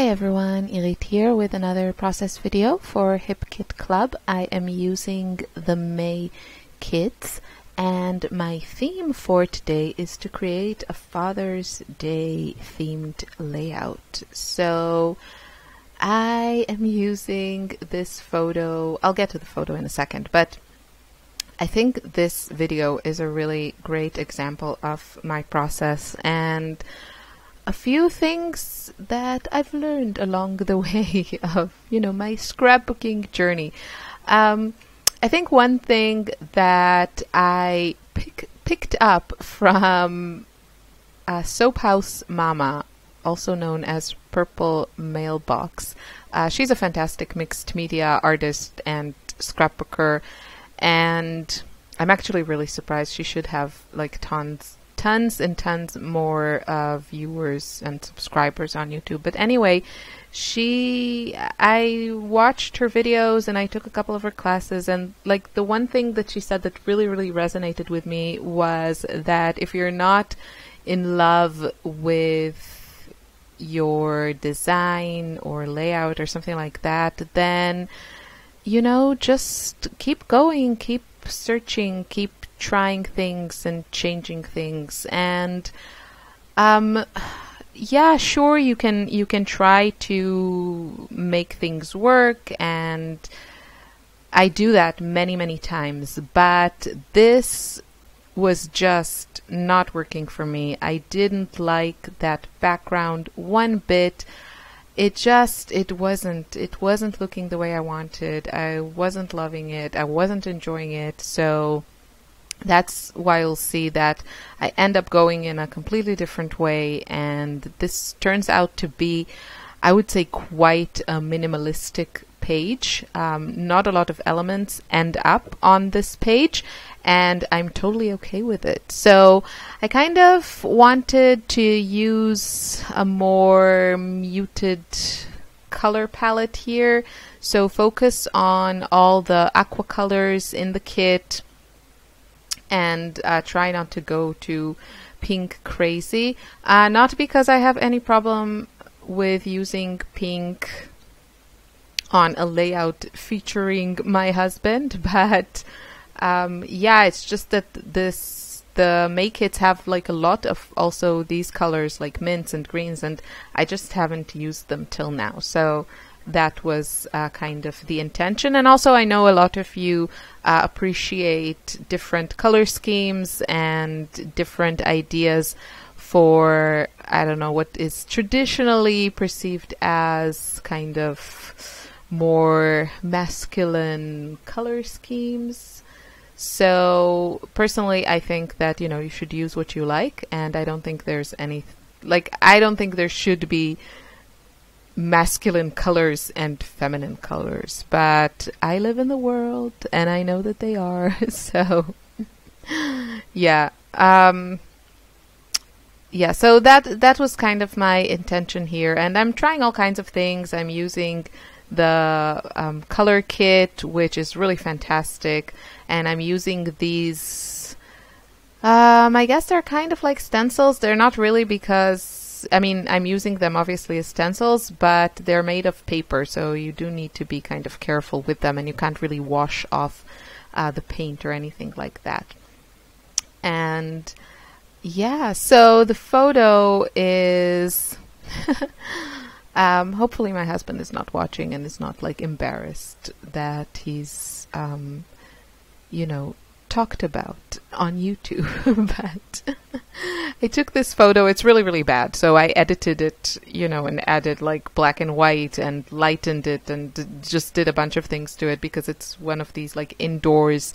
Hey everyone, Irit here with another process video for Hip Kit Club. I am using the May kits, and my theme for today is to create a Father's Day themed layout. So I am using this photo. I'll get to the photo in a second, but I think this video is a really great example of my process and a few things that I've learned along the way of, my scrapbooking journey. I think one thing that I picked up from Soap House Mama, also known as Purple Mailbox. She's a fantastic mixed media artist and scrapbooker, and I'm actually really surprised. She should have like tons and tons more viewers and subscribers on YouTube. But anyway, I watched her videos and I took a couple of her classes, and like the one thing that she said that really resonated with me was that if you're not in love with your design or layout or something like that, then just keep going, keep searching, keep trying things and changing things. And yeah, sure, you can try to make things work, and I do that many times, but this was just not working for me. I didn't like that background one bit. It wasn't looking the way I wanted. I wasn't loving it. I wasn't enjoying it. So that's why you'll see that I end up going in a completely different way, and this turns out to be, I would say, quite a minimalistic page. Not a lot of elements end up on this page, and I'm totally okay with it. So I kind of wanted to use a more muted color palette here, so focus on all the aqua colors in the kit, and try not to go too pink crazy. Not because I have any problem with using pink on a layout featuring my husband, but yeah, it's just that the May kits have like a lot of also these colors like mints and greens, and I just haven't used them till now. So that was kind of the intention. And also I know a lot of you appreciate different color schemes and different ideas for, I don't know, what is traditionally perceived as kind of more masculine color schemes. So personally, I think that, you should use what you like, and I don't think there's I don't think there should be masculine colors and feminine colors, but I live in the world and I know that they are. So yeah, yeah, so that was kind of my intention here, and I'm trying all kinds of things. I'm using the color kit, which is really fantastic, and I'm using these I guess they're kind of like stencils. They're not really, because I'm using them obviously as stencils, but they're made of paper, so you do need to be kind of careful with them, and you can't really wash off the paint or anything like that. And yeah, so the photo is hopefully my husband is not watching and is not like embarrassed that he's talked about on YouTube. But I took this photo. It's really bad, so I edited it, and added like black and white and lightened it and just did a bunch of things to it, because it's one of these like indoors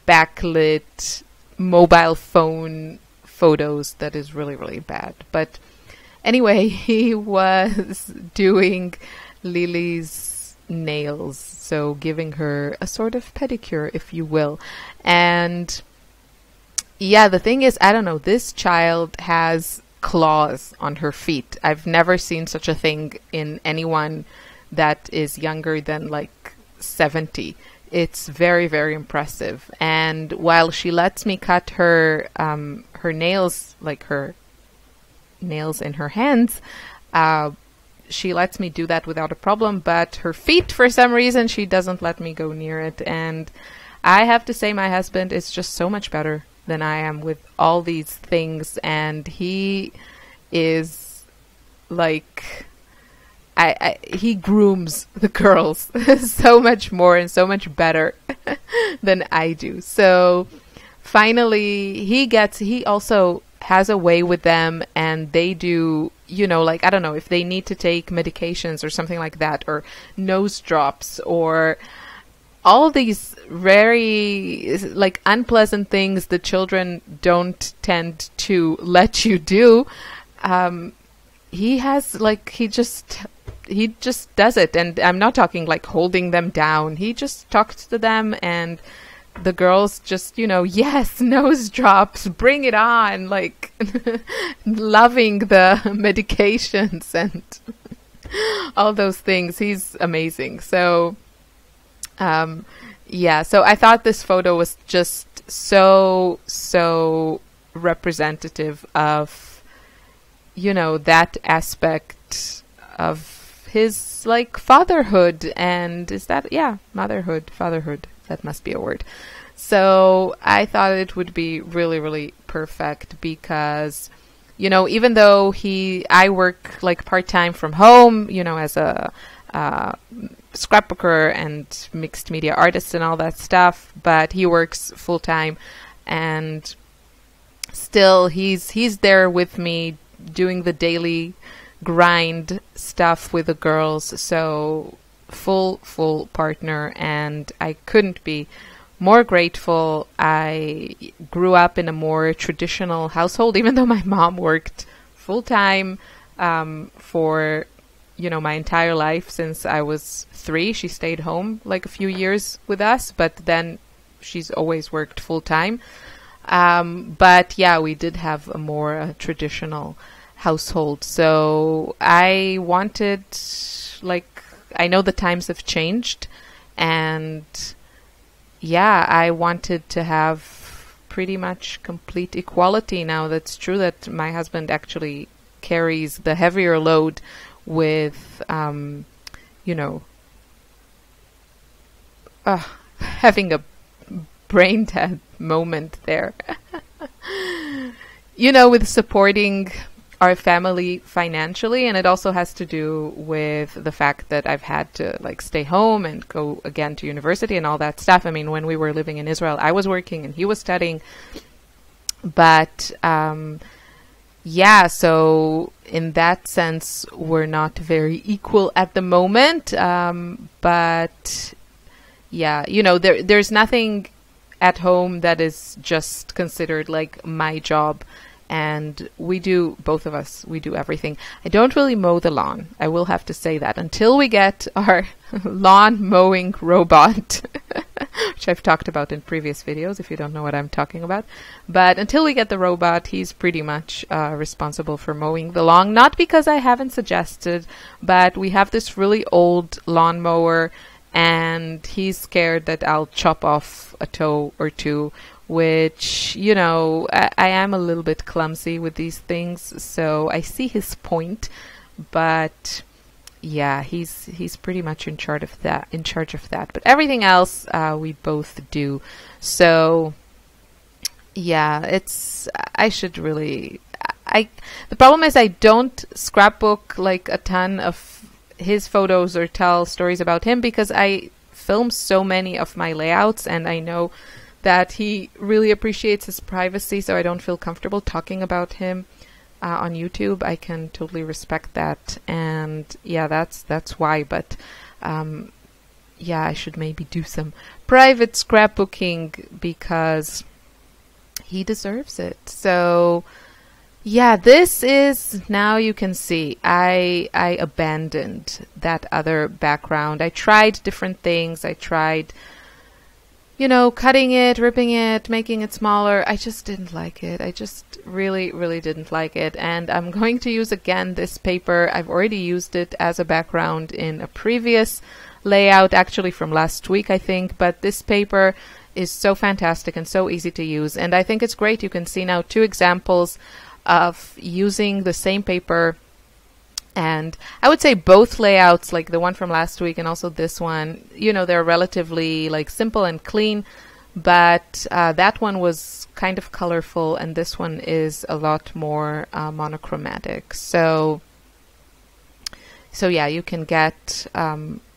backlit mobile phone photos that is really bad. But anyway, he was doing Lily's nails, so giving her a sort of pedicure, if you will. And yeah, the thing is, I don't know, this child has claws on her feet. I've never seen such a thing in anyone that is younger than like 70. It's very impressive. And while she lets me cut her her nails, like her nails in her hands, she lets me do that without a problem, but her feet, for some reason, she doesn't let me go near it. And I have to say, my husband is just so much better than I am with all these things, and he is like, he grooms the girls so much more and so much better than I do. So finally, he also has a way with them, and they do, you know, like, I don't know, if they need to take medications or something like that, or nose drops, or all these very, like, unpleasant things the children don't tend to let you do. He has, like, he just does it. And I'm not talking like holding them down. He just talks to them, and the girls just, you know, yes, nose drops, bring it on, like loving the medications and all those things. He's amazing. So, yeah, so I thought this photo was just so representative of, you know, that aspect of his, like, fatherhood. And is that, yeah, fatherhood, that must be a word. So I thought it would be really perfect because, you know, even though I work like part-time from home, you know, as a scrapbooker and mixed media artist and all that stuff, but he works full-time, and still he's there with me doing the daily grind stuff with the girls. So full partner, and I couldn't be more grateful. I grew up in a more traditional household, even though my mom worked full-time for, you know, my entire life. Since I was 3, she stayed home like a few years with us, but then she's always worked full-time. But yeah, we did have a more traditional household. So I wanted, like, I know the times have changed, and yeah, I wanted to have pretty much complete equality now. That's true that my husband actually carries the heavier load with, you know, having a brain dead moment there. You know, with supporting our family financially, and it also has to do with the fact that I've had to, like, stay home and go again to university and all that stuff. I mean, when we were living in Israel, I was working and he was studying, but yeah, so in that sense we're not very equal at the moment, but yeah, you know, there's nothing at home that is just considered like my job. And we do, both of us, we do everything. I don't really mow the lawn. I will have to say that until we get our lawn mowing robot, which I've talked about in previous videos, if you don't know what I'm talking about. But until we get the robot, he's pretty much responsible for mowing the lawn. Not because I haven't suggested, but we have this really old lawnmower, and he's scared that I'll chop off a toe or two, which, you know, I am a little bit clumsy with these things, so I see his point. But yeah, he's pretty much in charge of that. But everything else we both do. So yeah, I should really. The problem is I don't scrapbook like a ton of his photos or tell stories about him, because I film so many of my layouts, and I know that he really appreciates his privacy, so I don't feel comfortable talking about him on YouTube. I can totally respect that, and yeah, that's why. But yeah, I should maybe do some private scrapbooking because he deserves it. So yeah, this is, now you can see I abandoned that other background. I tried different things. I tried, you know, cutting it, ripping it, making it smaller. I just didn't like it. I just really didn't like it. And I'm going to use again this paper. I've already used it as a background in a previous layout, actually from last week, I think. But this paper is so fantastic and so easy to use. And I think it's great. You can see now 2 examples of using the same paper And I would say both layouts, like the one from last week and also this one, you know, they're relatively like simple and clean, but that one was kind of colorful and this one is a lot more monochromatic. So yeah, you can get,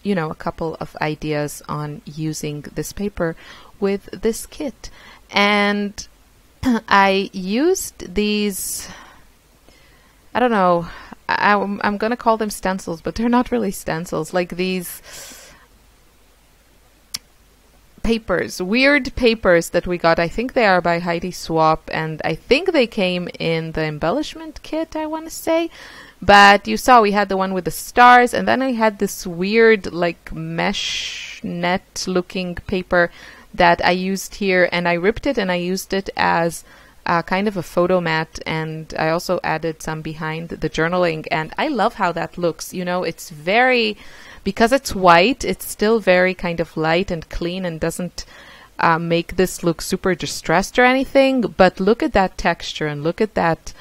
you know, a couple of ideas on using this paper with this kit. And I used these, I don't know, I'm going to call them stencils, but they're not really stencils, like these papers, weird papers that we got. I think they are by Heidi Swap, and I think they came in the embellishment kit, I want to say. But you saw we had the one with the stars, and then I had this weird like mesh net looking paper that I used here, and I ripped it and I used it as kind of a photo mat, and I also added some behind the journaling, and I love how that looks. You know, it's very, because it's white, it's still very kind of light and clean and doesn't make this look super distressed or anything, but look at that texture and look at that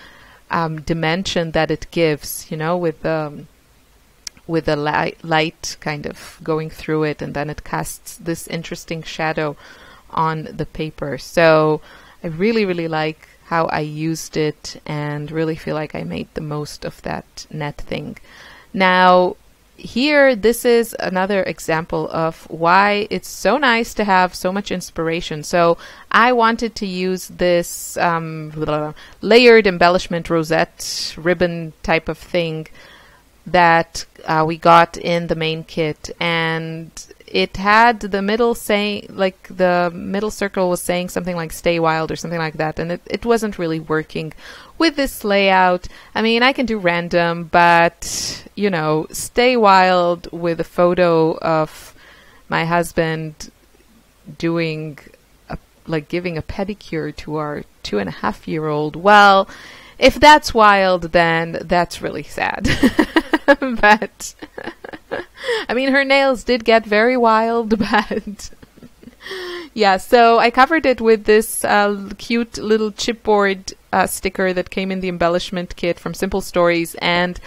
dimension that it gives, you know, with the light kind of going through it, and then it casts this interesting shadow on the paper. So I really, really like how I used it and really feel like I made the most of that net thing. Now, here, this is another example of why it's so nice to have so much inspiration. So I wanted to use this layered embellishment rosette ribbon type of thing that we got in the main kit, and it had the middle saying, like the middle circle was saying something like stay wild or something like that, and it wasn't really working with this layout. I mean, I can do random, but you know, stay wild with a photo of my husband doing like giving a pedicure to our 2.5-year-old. Well, if that's wild, then that's really sad. But I mean, her nails did get very wild, but yeah, so I covered it with this cute little chipboard sticker that came in the embellishment kit from Simple Stories, and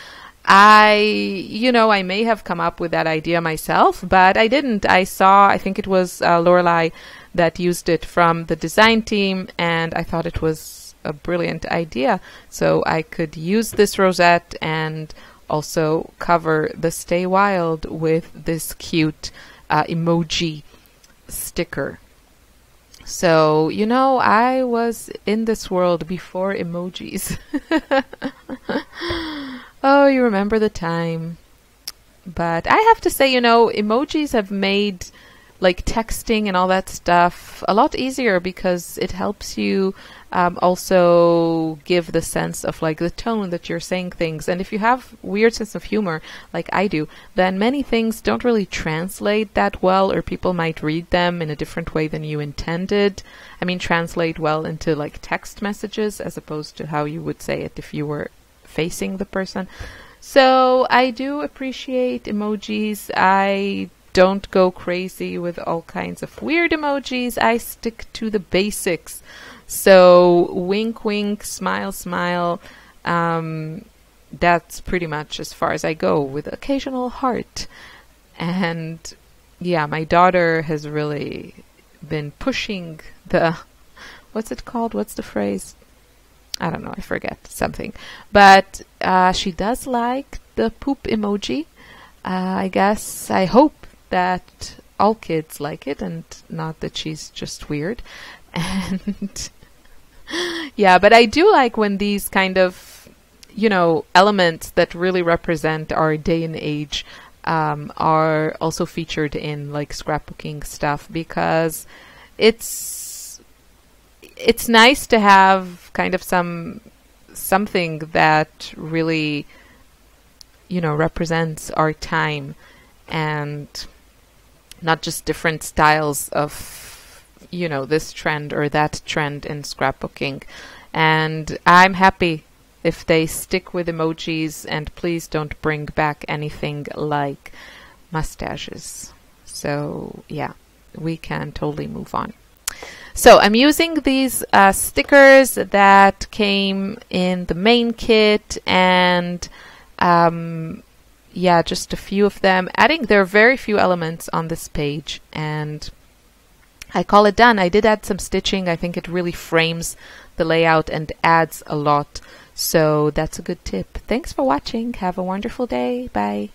I may have come up with that idea myself, but I didn't. I think it was Lorelei that used it from the design team, and I thought it was a brilliant idea. So I could use this rosette and also cover the Stay Wild with this cute emoji sticker. So, you know, I was in this world before emojis. Oh, you remember the time. But I have to say, you know, emojis have made like texting and all that stuff a lot easier, because it helps you also give the sense of like the tone that you're saying things. And if you have weird sense of humor like I do, then many things don't really translate that well, or people might read them in a different way than you intended. I mean, translate well into like text messages as opposed to how you would say it if you were facing the person. So I do appreciate emojis. I don't go crazy with all kinds of weird emojis. I stick to the basics. So wink, wink, smile, smile. That's pretty much as far as I go, with occasional heart. And yeah, my daughter has really been pushing the, what's it called? What's the phrase? I don't know, I forget something. But she does like the poop emoji. I guess, I hope that all kids like it and not that she's just weird. And yeah, but I do like when these kind of, you know, elements that really represent our day and age are also featured in like scrapbooking stuff, because it's nice to have kind of something that really, you know, represents our time, and not just different styles of, you know, this trend or that trend in scrapbooking. And I'm happy if they stick with emojis, and please don't bring back anything like mustaches. So yeah, we can totally move on. So I'm using these stickers that came in the main kit, and Yeah, just a few of them. There are very few elements on this page, and I call it done. I did add some stitching. I think it really frames the layout and adds a lot. So that's a good tip. Thanks for watching. Have a wonderful day. Bye.